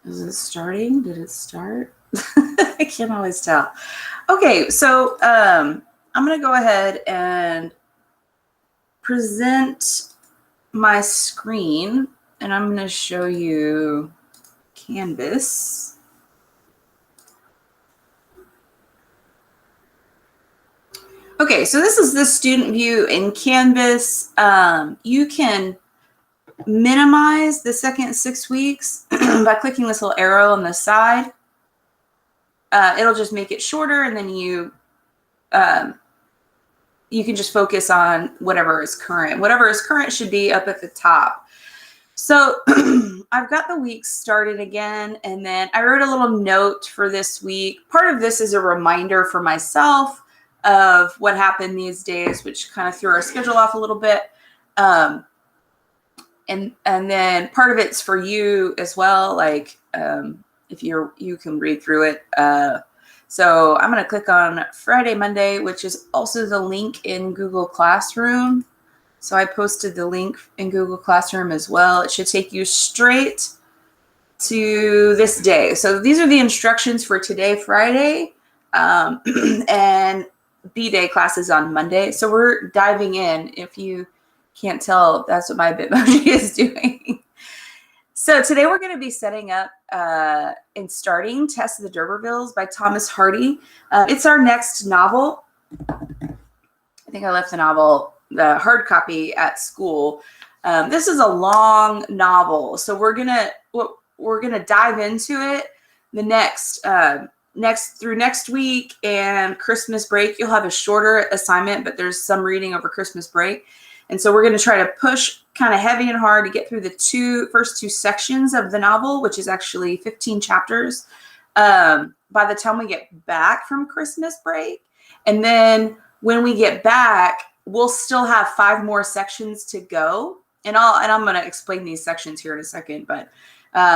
Is it starting? Did it start? I can't always tell. Okay, so I'm going to go ahead and present my screen, and I'm going to show you Canvas. Okay, so this is the student view in Canvas. You can minimize the second 6 weeks by clicking this little arrow on the side. It'll just make it shorter, and then you can just focus on whatever is current. Whatever is current should be up at the top. So I've got the weeks started again, and then I wrote a little note for this week. Part of this is a reminder for myself of what happened these days, which kind of threw our schedule off a little bit. And then part of it's for you as well. Like if you can read through it. So I'm going to click on Friday, Monday, which is also the link in Google Classroom. So I posted the link in Google Classroom as well. It should take you straight to this day. So these are the instructions for today, Friday, and B-Day classes on Monday. So we're diving in. If you can't tell, that's what my Bitmoji is doing. So today we're going to be setting up and starting Tess of the Derbyvilles by Thomas Hardy. It's our next novel. I think I left the hard copy at school. This is a long novel, so we're gonna dive into it. The next week and Christmas break, you'll have a shorter assignment, but there's some reading over Christmas break. And so we're going to try to push kind of heavy and hard to get through the first two sections of the novel, which is actually 15 chapters, by the time we get back from Christmas break. And then when we get back, we'll still have 5 more sections to go. And I'm going to explain these sections here in a second, but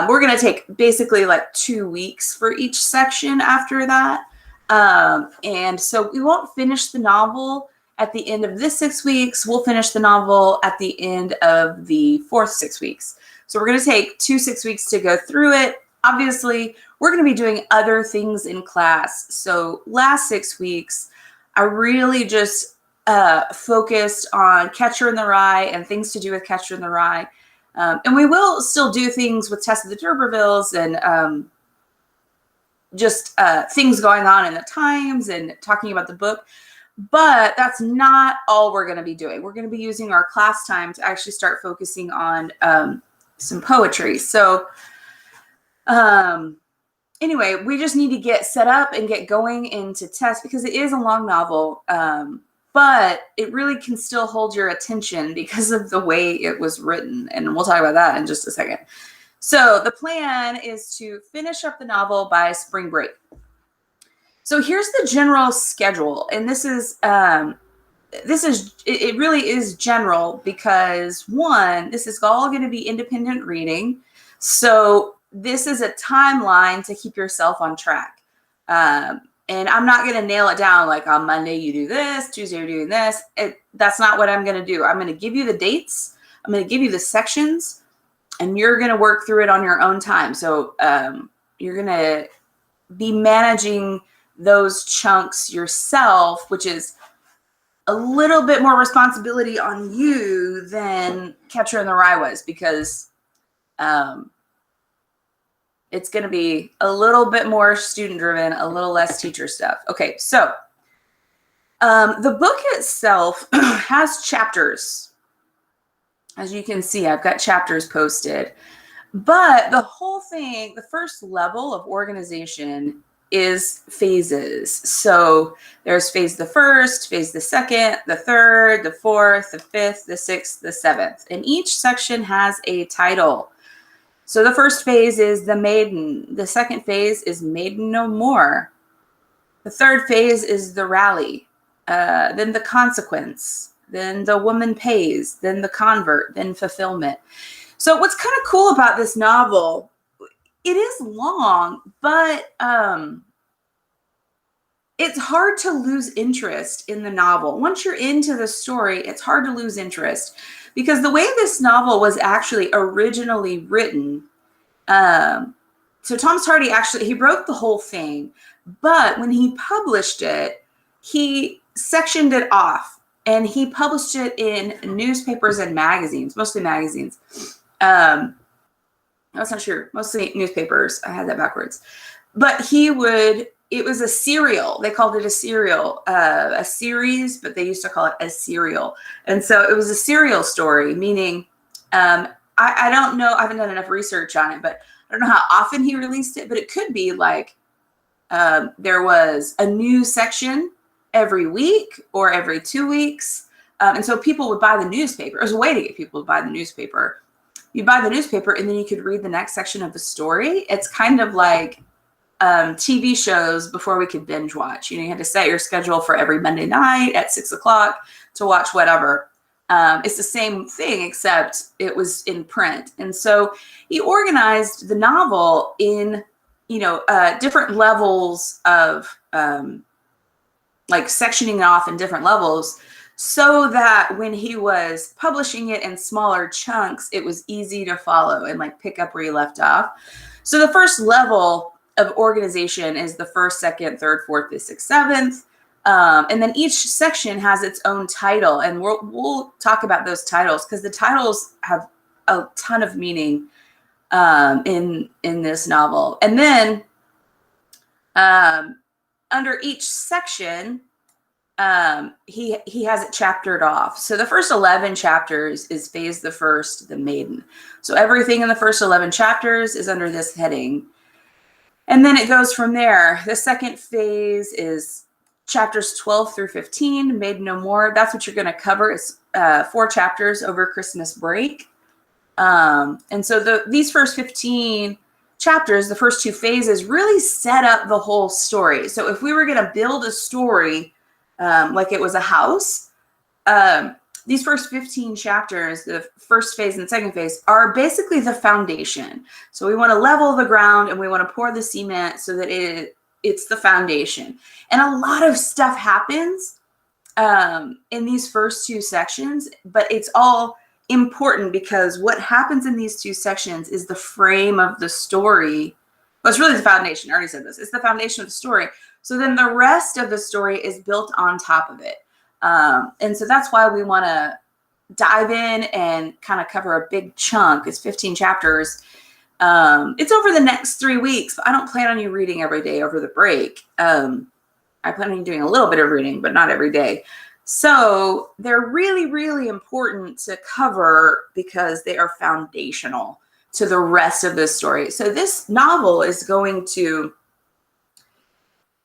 we're going to take basically like 2 weeks for each section after that. And so we won't finish the novel at the end of this 6 weeks. We'll finish the novel at the end of the 4th 6 weeks. So we're going to take 2 6 weeks to go through it. Obviously, we're going to be doing other things in class. So last 6 weeks, I really just focused on Catcher in the Rye and things to do with Catcher in the Rye. And we will still do things with Tess of the Derbyvilles and just things going on in the times and talking about the book. But that's not all we're going to be doing. We're going to be using our class time to actually start focusing on some poetry. So anyway, we just need to get set up and get going into Tess because it is a long novel, but it really can still hold your attention because of the way it was written. And we'll talk about that in just a second. So the plan is to finish up the novel by spring break. So here's the general schedule, and this is it really is general because one, this is all going to be independent reading. So this is a timeline to keep yourself on track. And I'm not going to nail it down like on Monday you do this, Tuesday you're doing this. That's not what I'm going to do. I'm going to give you the dates. I'm going to give you the sections, and you're going to work through it on your own time. So you're going to be managing those chunks yourself, which is a little bit more responsibility on you than Catcher in the Rye was, because it's going to be a little bit more student driven, a little less teacher stuff. Okay, so the book itself has chapters. As you can see, I've got chapters posted, but the whole thing, the first level of organization is phases. So there's phase the first, phase the second, the third, the fourth, the fifth, the sixth, the seventh. And each section has a title. So the first phase is the maiden. The second phase is maiden no more. The third phase is the rally. Then the consequence. Then the woman pays. Then the convert. Then fulfillment. So what's kind of cool about this novel, it is long, but it's hard to lose interest in the novel. Once you're into the story, it's hard to lose interest because the way this novel was actually originally written, so Thomas Hardy actually, he wrote the whole thing, but when he published it, he sectioned it off and he published it in newspapers and magazines, mostly magazines. I was not sure, mostly newspapers. I had that backwards. But it was a serial. They called it a serial, a series, but they used to call it a serial. And so it was a serial story, meaning, I don't know, I haven't done enough research on it, but I don't know how often he released it, but it could be like there was a new section every week or every 2 weeks. And so people would buy the newspaper. It was a way to get people to buy the newspaper. You buy the newspaper and then you could read the next section of the story. It's kind of like TV shows before we could binge watch. You had to set your schedule for every Monday night at 6 o'clock to watch whatever. It's the same thing, except it was in print. And so he organized the novel in, different levels of like sectioning it off in different levels, so that when he was publishing it in smaller chunks, it was easy to follow and like pick up where you left off. So the first level of organization is the first, second, third, fourth, fifth, sixth, seventh. And then each section has its own title, and we'll talk about those titles because the titles have a ton of meaning in this novel. And then under each section, he has it chaptered off. So the first 11 chapters is phase the first, the maiden. So everything in the first 11 chapters is under this heading. And then it goes from there. The second phase is chapters 12 through 15, Maiden No More. That's what you're going to cover. It's 4 chapters over Christmas break. And so these first 15 chapters, the first 2 phases, really set up the whole story. So if we were going to build a story like it was a house, these first 15 chapters, the first phase and the second phase, are basically the foundation. So we want to level the ground and we want to pour the cement so that it's the foundation. And a lot of stuff happens in these first 2 sections, but it's all important because what happens in these 2 sections is the frame of the story. Well, it's really the foundation. I already said this. It's the foundation of the story. So then the rest of the story is built on top of it. And so that's why we want to dive in and kind of cover a big chunk. It's 15 chapters. It's over the next 3 weeks, but I don't plan on you reading every day over the break. I plan on you doing a little bit of reading, but not every day. So they're really, really important to cover because they are foundational to the rest of the story. So this novel is going to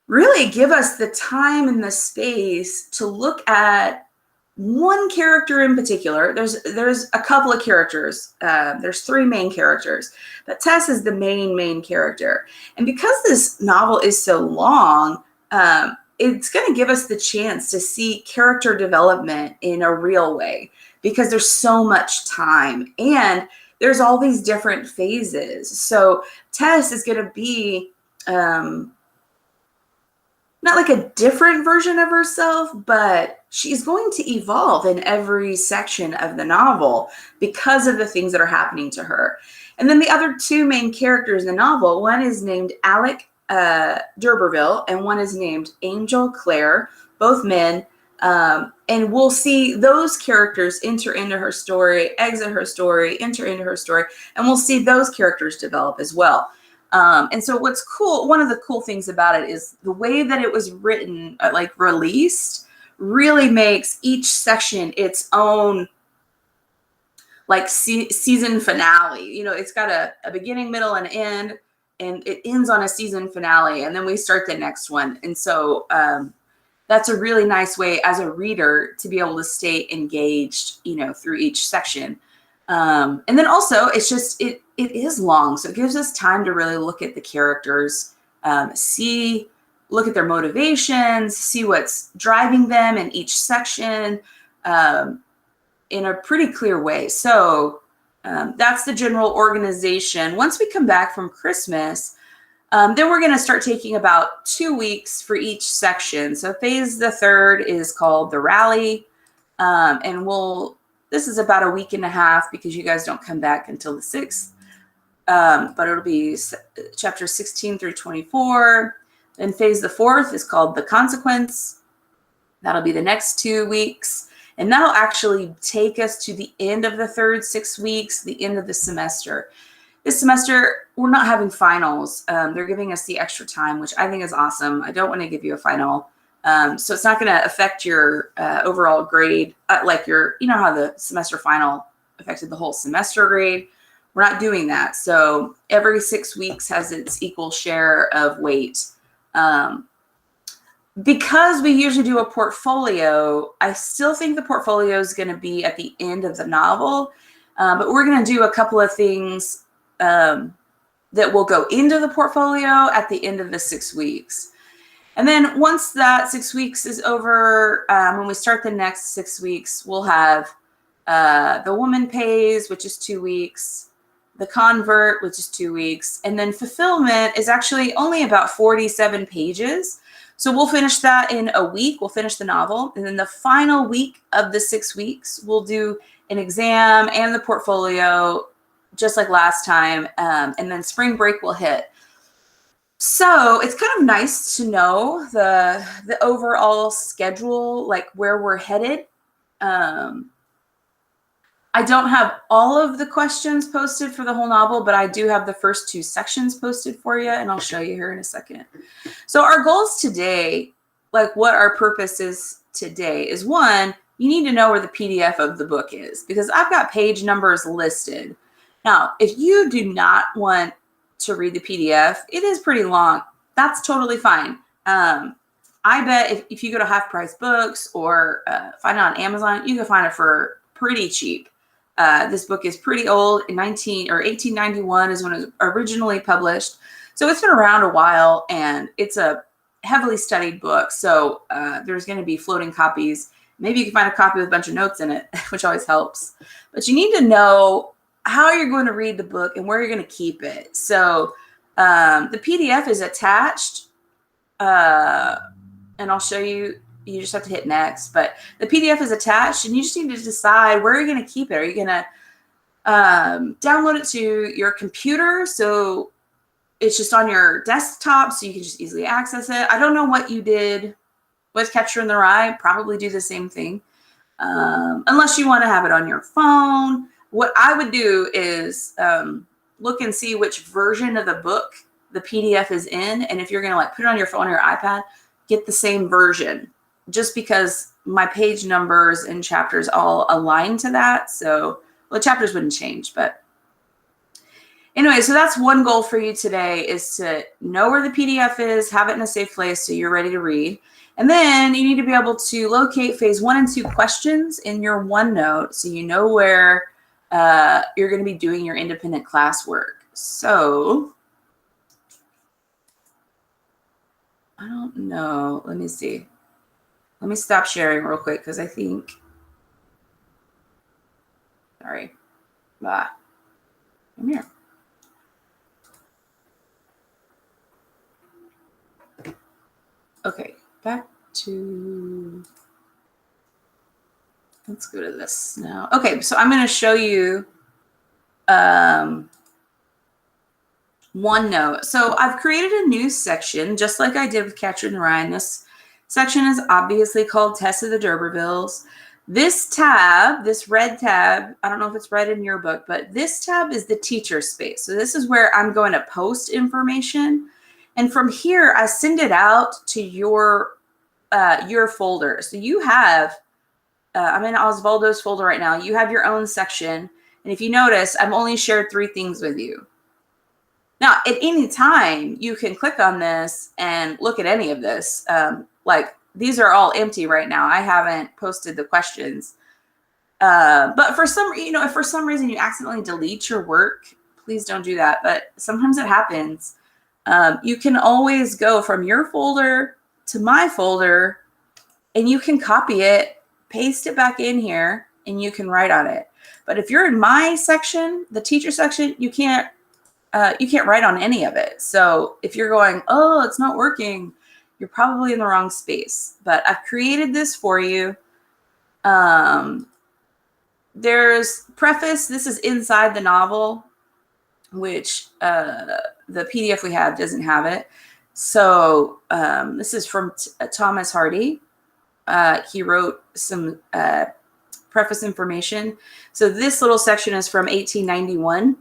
really give us the time and the space to look at one character in particular. There's a couple of characters. There's 3 main characters, but Tess is the main character. And because this novel is so long, it's going to give us the chance to see character development in a real way because there's so much time and there's all these different phases. So Tess is going to be not like a different version of herself, but she's going to evolve in every section of the novel because of the things that are happening to her. And then the other 2 main characters in the novel, one is named Alec Derbyville, and one is named Angel Clare, both men. And we'll see those characters enter into her story, exit her story, enter into her story, and we'll see those characters develop as well. And so what's cool, one of the cool things about it is the way that it was written, like released, really makes each section its own like season finale. It's got a beginning, middle, and end, and it ends on a season finale, and then we start the next one. And so that's a really nice way as a reader to be able to stay engaged, through each section. And then also it's just, it is long. So it gives us time to really look at the characters, look at their motivations, see what's driving them in each section in a pretty clear way. So that's the general organization. Once we come back from Christmas, then we're going to start taking about 2 weeks for each section. So phase the third is called the rally. And this is about a week and a half because you guys don't come back until the 6th. but it'll be chapters 16 through 24. Then phase the fourth is called The Consequence. That'll be the next 2 weeks. And that'll actually take us to the end of the third 6 weeks, the end of the semester. This semester, we're not having finals. They're giving us the extra time, which I think is awesome. I don't want to give you a final. So it's not going to affect your overall grade, like you know how the semester final affected the whole semester grade. We're not doing that. So every 6 weeks has its equal share of weight. Because we usually do a portfolio, I still think the portfolio is going to be at the end of the novel, but we're going to do a couple of things that will go into the portfolio at the end of the 6 weeks. And then once that 6 weeks is over, when we start the next 6 weeks, we'll have The Woman Pays, which is 2 weeks, The Convert, which is 2 weeks, and then Fulfillment is actually only about 47 pages. So we'll finish that in a week. We'll finish the novel. And then the final week of the 6 weeks, we'll do an exam and the portfolio, just like last time. And then spring break will hit. So it's kind of nice to know the overall schedule, like where we're headed. I don't have all of the questions posted for the whole novel, but I do have the first 2 sections posted for you, and I'll show you here in a second. So our goals today, like what our purpose is today, is 1, you need to know where the PDF of the book is, because I've got page numbers listed. Now, if you do not want to read the PDF, it is pretty long. That's totally fine. I bet if you go to Half Price Books or find it on Amazon, you can find it for pretty cheap. This book is pretty old. In 1891 is when it was originally published. So it's been around a while, and it's a heavily studied book. So there's going to be floating copies. Maybe you can find a copy with a bunch of notes in it, which always helps. But you need to know how you're going to read the book and where you're going to keep it. So the PDF is attached, and I'll show you. You just have to hit next, but the PDF is attached, and you just need to decide where you're going to keep it. Are you going to download it to your computer so it's just on your desktop so you can just easily access it? I don't know what you did with Catcher in the Rye. Probably do the same thing, unless you want to have it on your phone. What I would do is look and see which version of the book the PDF is in, and if you're going to like put it on your phone or your iPad, get the same version. Just because my page numbers and chapters all align to that. So, well, the chapters wouldn't change, but anyway, so that's one goal for you today, is to know where the PDF is, have it in a safe place so you're ready to read. And then you need to be able to locate phase 1 and 2 questions in your OneNote so you know where you're going to be doing your independent classwork. So, I don't know. Let me see. Let me stop sharing real quick because I think, sorry. Come here. Okay, back to, let's go to this now. Okay, so I'm going to show you OneNote. So I've created a new section, just like I did with Catcher in the Rye. This section is obviously called Tess of the Derbyvilles. This tab, this red tab, I don't know if it's red in your book, but this tab is the teacher space. So this is where I'm going to post information. And from here, I send it out to your folder. So you have, I'm in Osvaldo's folder right now. You have your own section. And if you notice, I've only shared 3 things with you. Now, at any time, you can click on this and look at any of this. Like, these are all empty right now. I haven't posted the questions. But for some, if for some reason you accidentally delete your work, please don't do that. But sometimes it happens. You can always go from your folder to my folder, and you can copy it, paste it back in here, and you can write on it. But if you're in my section, the teacher section, you can't write on any of it. So if you're going, oh, it's not working, you're probably in the wrong space. But I've created this for you. There's preface. This is inside the novel. which the PDF we have doesn't have it. So this is from Thomas Hardy. He wrote some preface information. So this little section is from 1891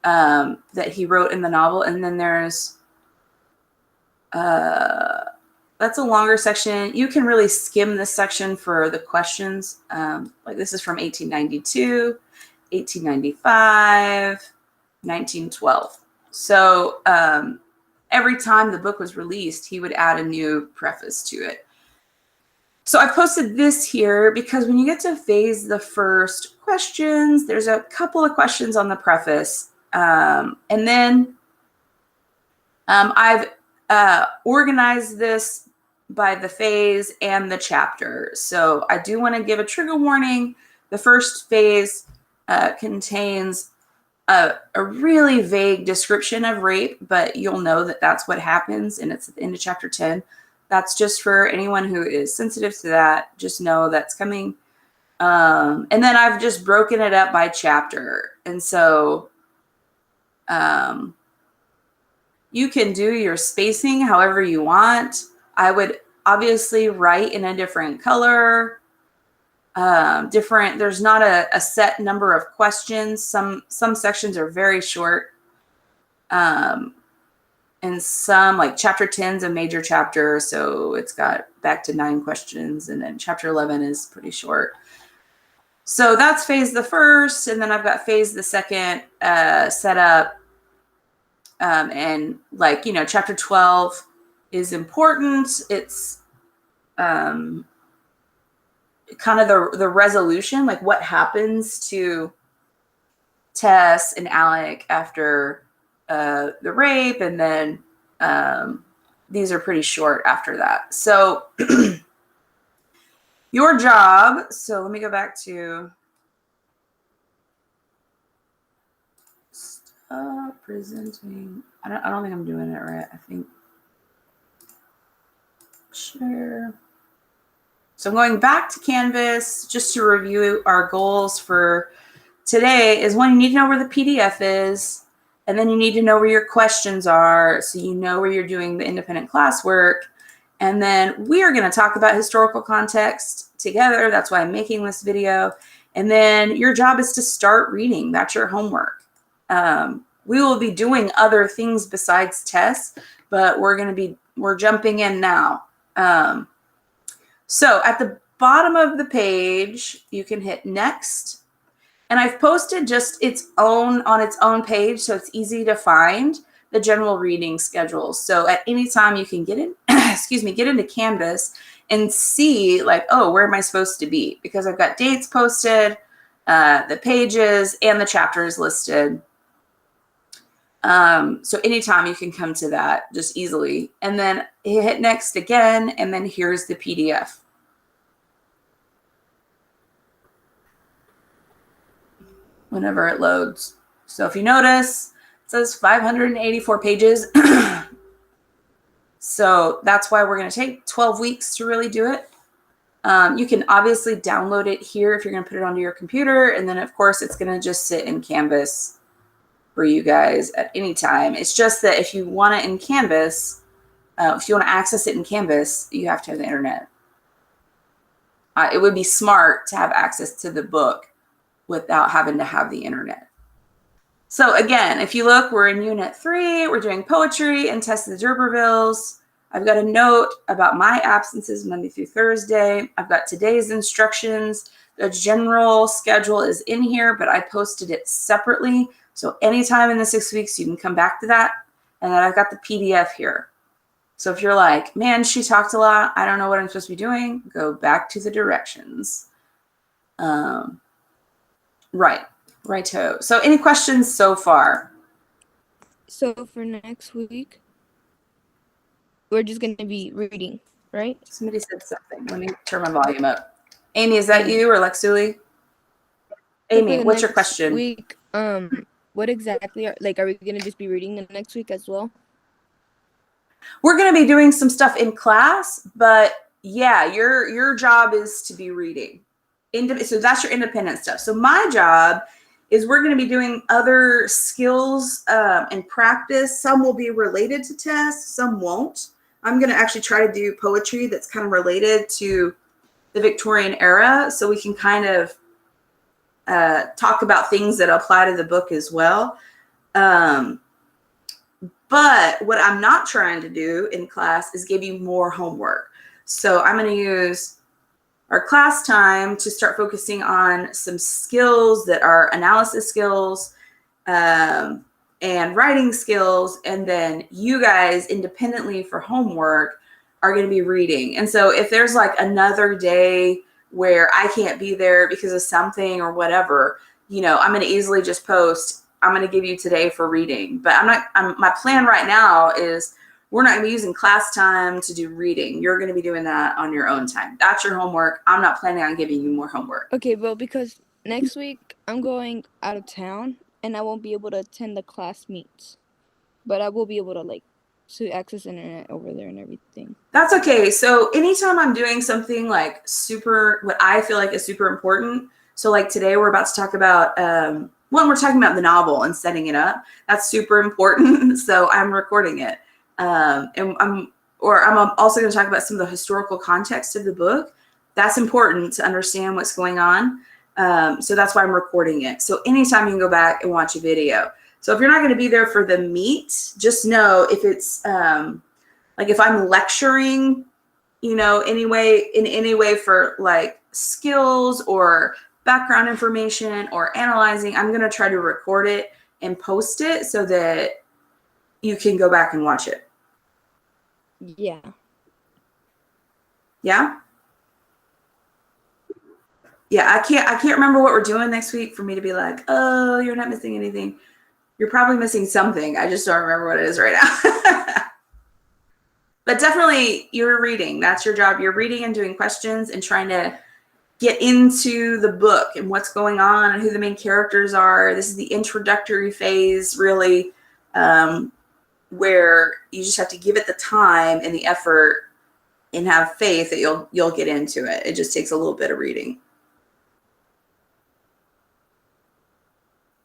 that he wrote in the novel. And then there's, that's a longer section. You can really skim this section for the questions. Like this is from 1892, 1895, 1912. So every time the book was released, he would add a new preface to it. So I posted this here because when you get to phase the first questions, there's a couple of questions on the preface. And then I've organized this by the phase and the chapter. So I do want to give a trigger warning. The first phase contains a really vague description of rape, but you'll know that that's what happens, and it's at the end of chapter 10. That's just for anyone who is sensitive to that. Just know that's coming. And then I've just broken it up by chapter. And so you can do your spacing however you want. I would obviously write in a different color. There's not a set number of questions. Some sections are very short. And some, like chapter 10 is a major chapter, so it's got back to 9 questions, and then chapter 11 is pretty short. So that's phase the first, and then I've got phase the second set up. And like, chapter 12 is important. It's kind of the resolution, like what happens to Tess and Alec after the rape, and then these are pretty short after that. So your job, so let me go back to stop presenting. I don't think I'm doing it right. I think share. So I'm going back to Canvas just to review our goals for today. Is one, you need to know where the PDF is. And then you need to know where your questions are, so you know where you're doing the independent classwork. And then we are going to talk about historical context together. That's why I'm making this video. And then your job is to start reading. That's your homework. We will be doing other things besides Tess, but we're jumping in now. So at the bottom of the page, you can hit next. And I've posted just on its own page, so it's easy to find the general reading schedule. So at any time you can get in, get into Canvas and see like, oh, where am I supposed to be? Because I've got dates posted, the pages, and the chapters listed. So anytime you can come to that just easily. And then hit next again, and then here's the PDF. Whenever it loads. So if you notice, it says 584 pages. So that's why we're going to take 12 weeks to really do it. You can obviously download it here if you're going to put it onto your computer. And then, of course, it's going to just sit in Canvas for you guys at any time. It's just that if you want it in Canvas, if you want to access it in Canvas, you have to have the internet. It would be smart to have access to the book without having to have the internet. So again, if you look, we're in Unit 3. We're doing poetry and Tess of the Derbyvilles. I've got a note about my absences Monday through Thursday. I've got today's instructions. The general schedule is in here, but I posted it separately. So anytime in the 6 weeks, you can come back to that. And then I've got the PDF here. So if you're like, man, she talked a lot, I don't know what I'm supposed to be doing, go back to the directions. Righto. So any questions so far? So for next week, we're just going to be reading, right? Somebody said something. Let me turn my volume up. Amy, is that you or Lexuli? Amy, what's your question? Week, what exactly are we going to just be reading the next week as well? We're going to be doing some stuff in class, but yeah, your job is to be reading. So that's your independent stuff. So my job is we're going to be doing other skills and practice. Some will be related to Tess, some won't. I'm going to actually try to do poetry that's kind of related to the Victorian era, so we can kind of talk about things that apply to the book as well. But what I'm not trying to do in class is give you more homework. So I'm going to use our class time to start focusing on some skills that are analysis skills and writing skills. And then you guys independently for homework are going to be reading. And so if there's like another day where I can't be there because of something or whatever, you know, I'm going to easily just post, I'm going to give you today for reading. But my plan right now is we're not going to be using class time to do reading. You're going to be doing that on your own time. That's your homework. I'm not planning on giving you more homework. Okay, well, because next week I'm going out of town and I won't be able to attend the class meets, but I will be able to to access internet over there and everything. That's okay. So anytime I'm doing something like what I feel like is super important. So like today we're about to talk about, we're talking about the novel and setting it up. That's super important. So I'm recording it. And I'm also going to talk about some of the historical context of the book. That's important to understand what's going on. So that's why I'm recording it. So anytime you can go back and watch a video. So if you're not going to be there for the meet, just know if it's like if I'm lecturing, you know, in any way for like skills or background information or analyzing, I'm going to try to record it and post it so that you can go back and watch it. Yeah. Yeah? Yeah, I can't remember what we're doing next week for me to be like, oh, you're not missing anything. You're probably missing something. I just don't remember what it is right now. But definitely you're reading. That's your job. You're reading and doing questions and trying to get into the book and what's going on and who the main characters are. This is the introductory phase, really, where you just have to give it the time and the effort and have faith that you'll get into it. It just takes a little bit of reading.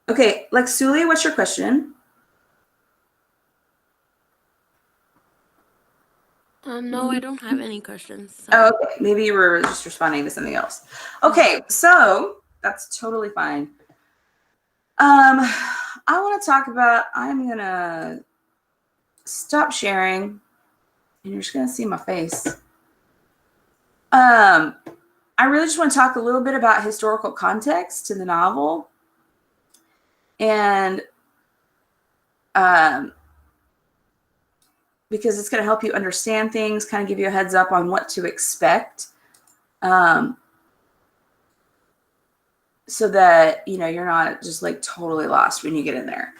Okay, Lexuli, what's your question? No, I don't have any questions. So. Oh, okay. Maybe you were just responding to something else. Okay, so that's totally fine. I want to talk about, I'm going to stop sharing and you're just going to see my face. I really just want to talk a little bit about historical context to the novel. And because it's going to help you understand things, kind of give you a heads up on what to expect. So that, you know, you're not just like totally lost when you get in there.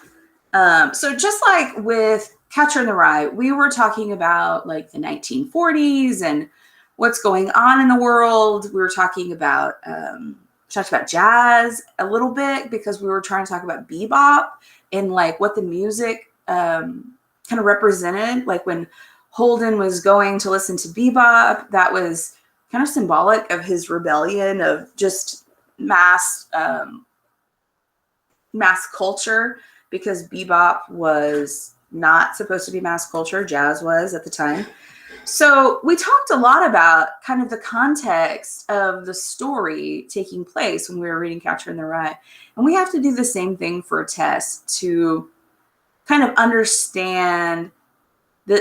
So just like with Catcher in the Rye, we were talking about like the 1940s and what's going on in the world. We were talking about, jazz a little bit because we were trying to talk about bebop and like what the music kind of represented. Like when Holden was going to listen to bebop, that was kind of symbolic of his rebellion of just mass culture, because bebop was not supposed to be mass culture. Jazz was at the time. So we talked a lot about kind of the context of the story taking place when we were reading Catcher in the Rye. And we have to do the same thing for Tess to kind of understand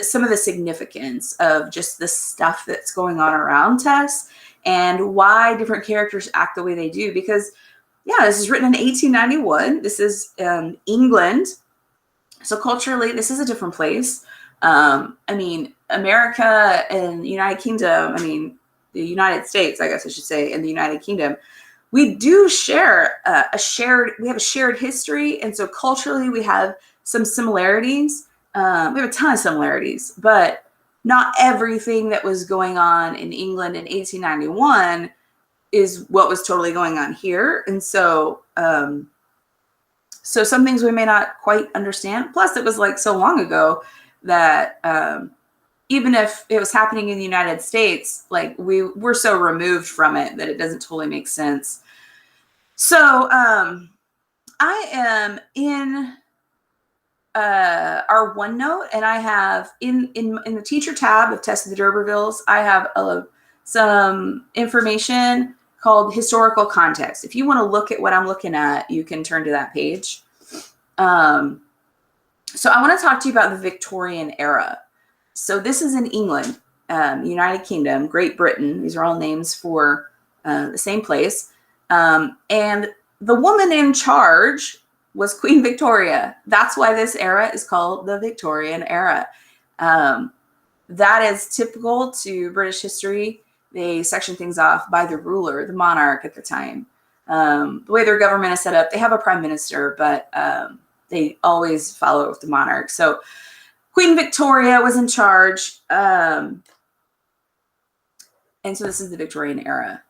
some of the significance of just the stuff that's going on around Tess and why different characters act the way they do. Because, yeah, this is written in 1891. This is England. So culturally, this is a different place. I mean, America and the United Kingdom, the United States, I guess I should say, and the United Kingdom, we do share a shared history. And so culturally, we have some similarities. We have a ton of similarities, but not everything that was going on in England in 1891 is what was totally going on here. And so, so some things we may not quite understand. Plus, it was like so long ago that even if it was happening in the United States, like we're so removed from it that it doesn't totally make sense. So I am in our OneNote, and I have in the teacher tab of Tess of the Derbyvilles, I have some information called historical context. If you want to look at what I'm looking at, you can turn to that page. So I want to talk to you about the Victorian era. So this is in England, United Kingdom, Great Britain. These are all names for the same place. And the woman in charge was Queen Victoria. That's why this era is called the Victorian era. That is typical to British history. They section things off by the ruler, the monarch at the time. The way their government is set up, they have a prime minister, but they always follow the monarch. So Queen Victoria was in charge. And so this is the Victorian era.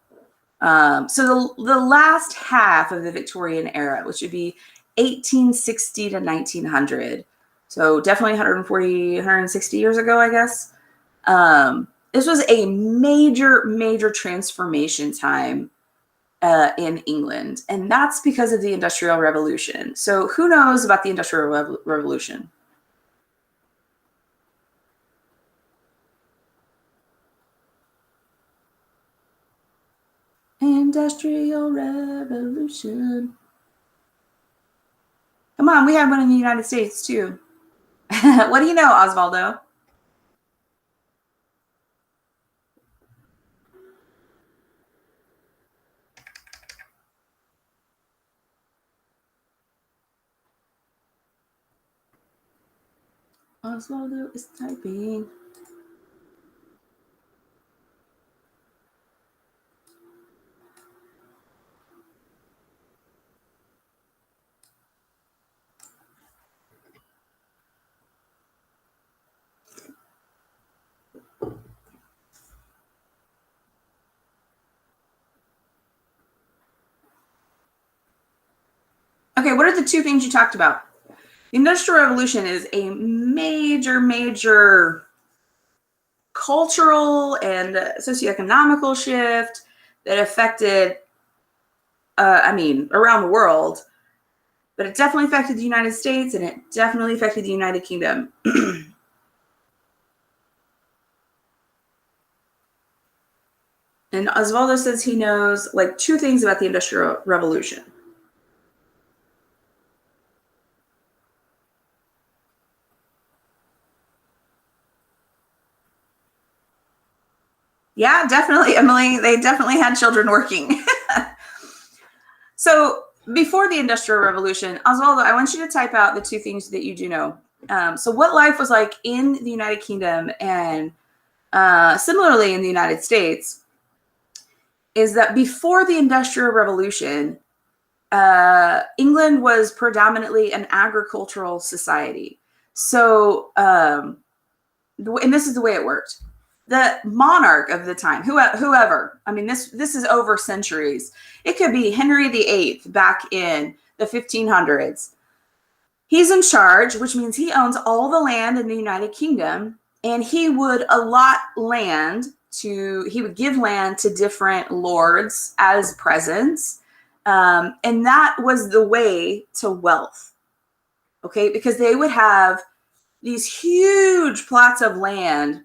So the last half of the Victorian era, which would be 1860 to 1900. So definitely 140, 160 years ago, I guess. This was a major transformation time in England. And that's because of the Industrial Revolution. So who knows about the Industrial Revolution? Industrial Revolution. Come on, we had one in the United States too. What do you know, Osvaldo? Osvaldo is typing. Okay, what are the two things you talked about? The Industrial Revolution is a major cultural and socioeconomical shift that affected, around the world, but it definitely affected the United States, and it definitely affected the United Kingdom. And Osvaldo says he knows like two things about the Industrial Revolution. Yeah, definitely, Emily. They definitely had children working. So before the Industrial Revolution, Osvaldo, I want you to type out the two things that you do know. So what life was like in the United Kingdom and similarly in the United States is that before the Industrial Revolution, England was predominantly an agricultural society. So, and this is the way it worked. The monarch of the time, whoever, I mean, this is over centuries. It could be Henry VIII back in the 1500s. He's in charge, which means he owns all the land in the United Kingdom, and he would allot land he would give land to different lords as presents. And that was the way to wealth. Okay, because they would have these huge plots of land.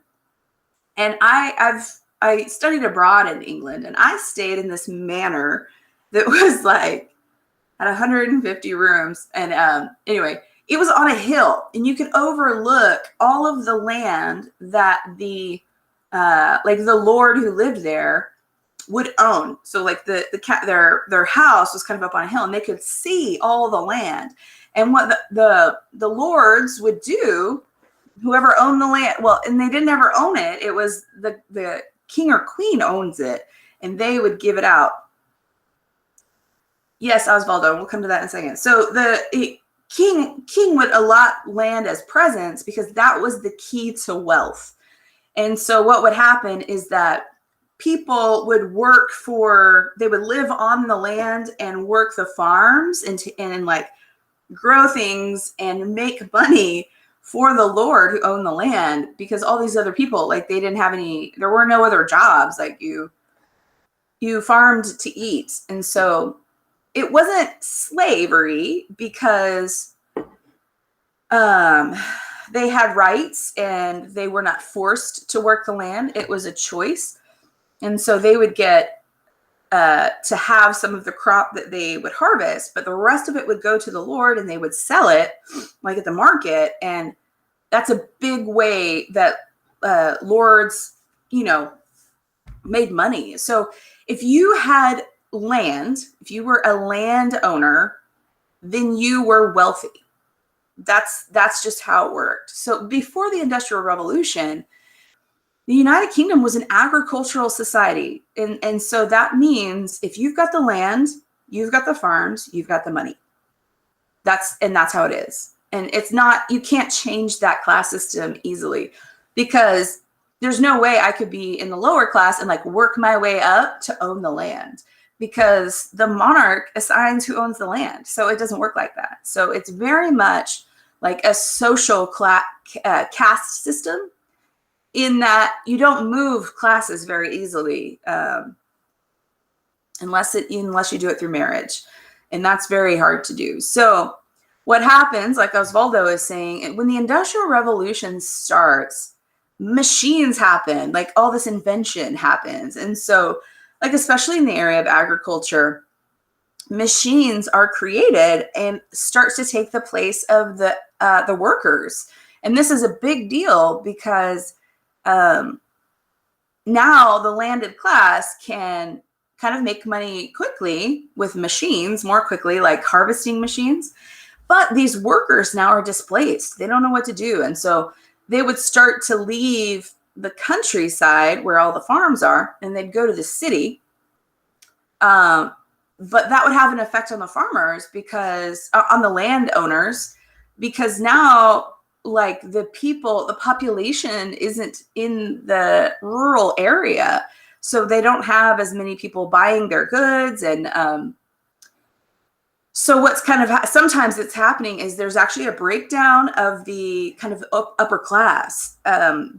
And I studied abroad in England, and I stayed in this manor that was like had 150 rooms. And anyway, it was on a hill, and you could overlook all of the land that the lord who lived there would own. So like their house was kind of up on a hill, and they could see all the land. And what the lords would do, whoever owned the land, well, and they didn't ever own it. It was the king or queen owns it, and they would give it out. Yes, Osvaldo, we'll come to that in a second. So the king would allot land as presents because that was the key to wealth. And so what would happen is that people would they would live on the land and work the farms and like grow things and make money for the lord who owned the land, because all these other people, like there were no other jobs. Like you farmed to eat. And so it wasn't slavery because they had rights and they were not forced to work the land. It was a choice. And so they would get to have some of the crop that they would harvest, but the rest of it would go to the Lord and they would sell it like at the market. And that's a big way that lords, made money. So if you had land, if you were a landowner, then you were wealthy. That's just how it worked. So before the Industrial Revolution, the United Kingdom was an agricultural society. And so that means if you've got the land, you've got the farms, you've got the money. That's how it is. And it's not, you can't change that class system easily, because there's no way I could be in the lower class and like work my way up to own the land, because the monarch assigns who owns the land. So it doesn't work like that. So it's very much like a social caste system, in that you don't move classes very easily unless you do it through marriage. And that's very hard to do. So what happens, like Osvaldo is saying, when the Industrial Revolution starts, machines happen, like all this invention happens. And so, like, especially in the area of agriculture, machines are created and starts to take the place of the workers. And this is a big deal because now the landed class can kind of make money quickly with machines, more quickly, like harvesting machines. But these workers now are displaced. They don't know what to do. And so they would start to leave the countryside where all the farms are, and they'd go to the city. But that would have an effect on the farmers, because on the landowners, because now, like, the population isn't in the rural area. So they don't have as many people buying their goods. And so what's kind of sometimes it's happening is there's actually a breakdown of the kind of upper class,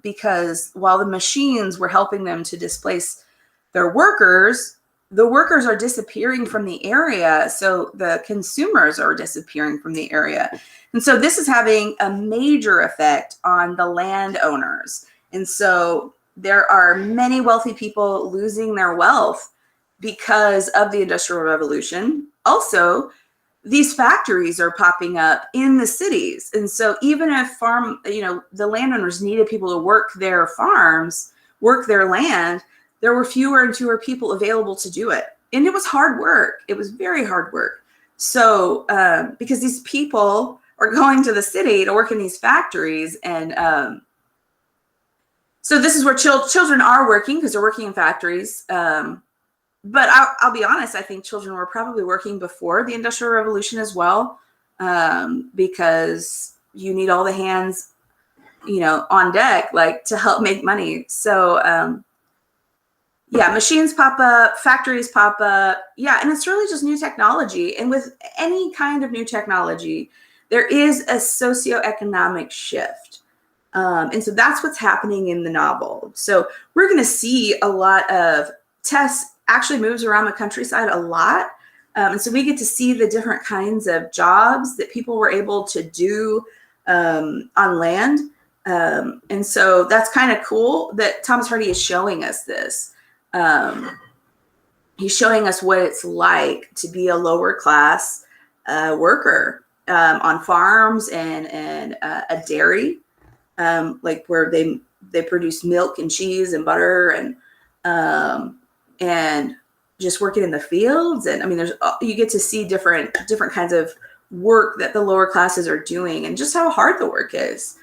because while the machines were helping them to displace their workers, the workers are disappearing from the area. So the consumers are disappearing from the area. And so this is having a major effect on the landowners. And so there are many wealthy people losing their wealth because of the Industrial Revolution. Also, these factories are popping up in the cities. And so even if the landowners needed people to work their farms, work their land, there were fewer and fewer people available to do it. And it was hard work. It was very hard work. So because these people are going to the city to work in these factories. And so this is where children are working, because they're working in factories. But I'll be honest, I think children were probably working before the Industrial Revolution as well, because you need all the hands, on deck, like, to help make money. So, yeah, machines pop up, factories pop up. Yeah, and it's really just new technology. And with any kind of new technology, there is a socioeconomic shift. And so that's what's happening in the novel. So we're going to see a lot of Tess actually moves around the countryside a lot. And so we get to see the different kinds of jobs that people were able to do on land. And so that's kind of cool that Thomas Hardy is showing us this. He's showing us what it's like to be a lower class worker on farms and a dairy, like where they produce milk and cheese and butter and just working in the fields. And I mean, you get to see different kinds of work that the lower classes are doing, and just how hard the work is.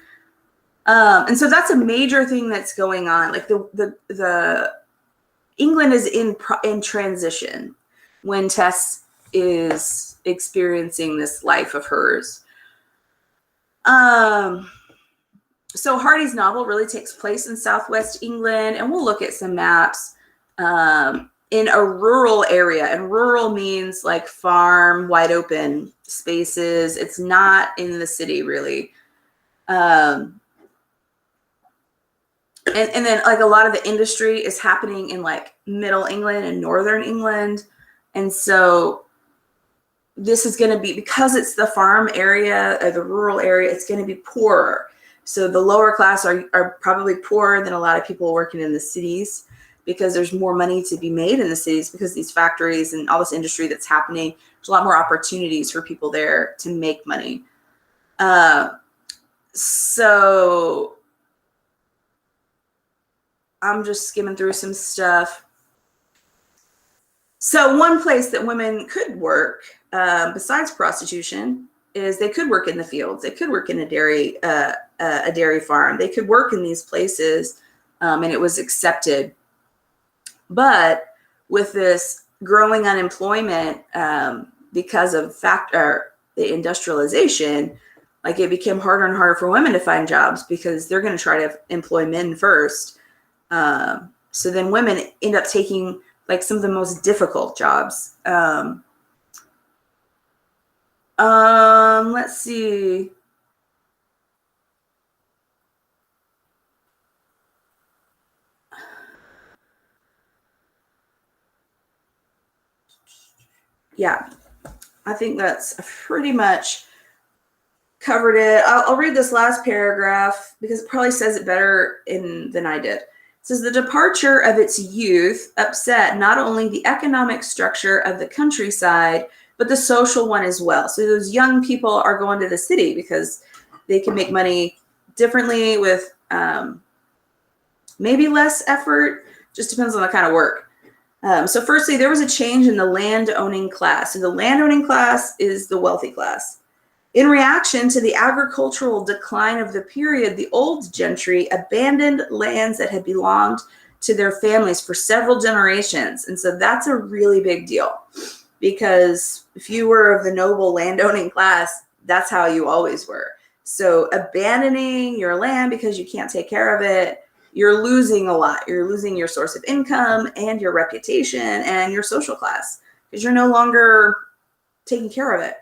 And so that's a major thing that's going on. Like the England is in transition when Tess is experiencing this life of hers. So Hardy's novel really takes place in Southwest England, and we'll look at some maps in a rural area. And rural means like farm, wide open spaces. It's not in the city, really. And then like a lot of the industry is happening in like middle England and northern England. And so this is going to be, because it's the farm area or the rural area, it's going to be poorer. So the lower class are probably poorer than a lot of people working in the cities, because there's more money to be made in the cities because these factories and all this industry that's happening. There's a lot more opportunities for people there to make money. So I'm just skimming through some stuff. So one place that women could work, besides prostitution, is they could work in the fields. They could work in a dairy farm. They could work in these places, and it was accepted. But with this growing unemployment, because of the industrialization, like it became harder and harder for women to find jobs because they're going to try to employ men first. So then women end up taking like some of the most difficult jobs. Let's see. Yeah, I think that's pretty much covered it. I'll read this last paragraph because it probably says it better than I did. It says, the departure of its youth upset not only the economic structure of the countryside, but the social one as well. So those young people are going to the city because they can make money differently with maybe less effort, just depends on the kind of work. So firstly, there was a change in the land-owning class. So the land-owning class is the wealthy class. In reaction to the agricultural decline of the period, the old gentry abandoned lands that had belonged to their families for several generations. And so that's a really big deal, because if you were of the noble landowning class, that's how you always were. So abandoning your land because you can't take care of it, you're losing a lot. You're losing your source of income and your reputation and your social class because you're no longer taking care of it.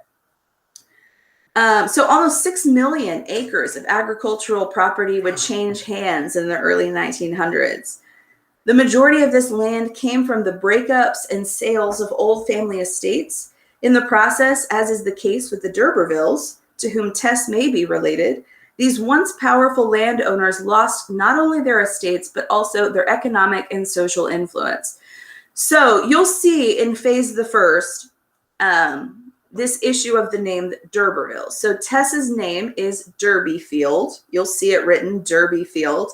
So almost 6 million acres of agricultural property would change hands in the early 1900s. The majority of this land came from the breakups and sales of old family estates. In the process, as is the case with the Derbyvilles, to whom Tess may be related, these once powerful landowners lost not only their estates, but also their economic and social influence. So you'll see in phase the first, this issue of the name Derbyvilles. So Tess's name is Derbyfield. You'll see it written Derbyfield.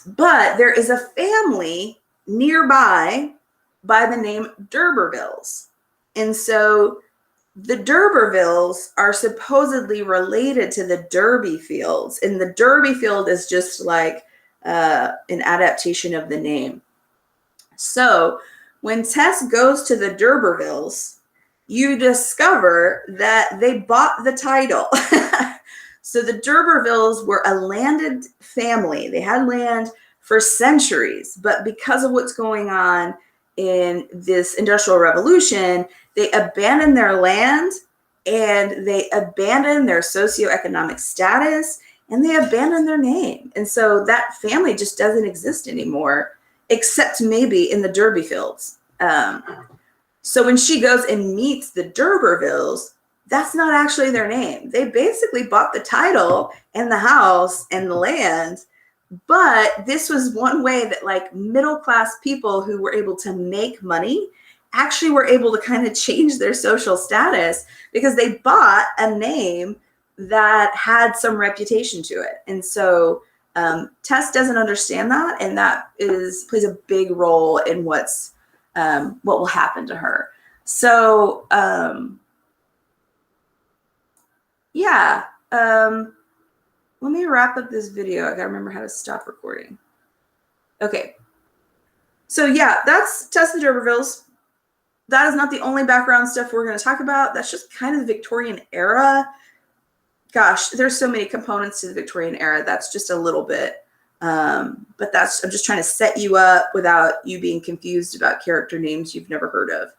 But there is a family nearby by the name Derbyvilles. And so the Derbyvilles are supposedly related to the Derbyfields. And the Derbyfield is just like an adaptation of the name. So when Tess goes to the Derbyvilles, you discover that they bought the title. So the Derbyvilles were a landed family. They had land for centuries, but because of what's going on in this industrial revolution, they abandoned their land and they abandoned their socioeconomic status and they abandoned their name. And so that family just doesn't exist anymore, except maybe in the Derbyfields. So when she goes and meets the Derbyvilles, that's not actually their name. They basically bought the title and the house and the land. But this was one way that like middle-class people who were able to make money actually were able to kind of change their social status because they bought a name that had some reputation to it. And so Tess doesn't understand that, and that plays a big role in what will happen to her. So yeah, let me wrap up this video. I gotta remember how to stop recording. Okay, so yeah, that's Tess the Derbyvilles. That is not the only background stuff we're going to talk about. That's just kind of the Victorian era. Gosh, there's so many components to the Victorian era. That's just a little bit. But I'm just trying to set you up without you being confused about character names you've never heard of.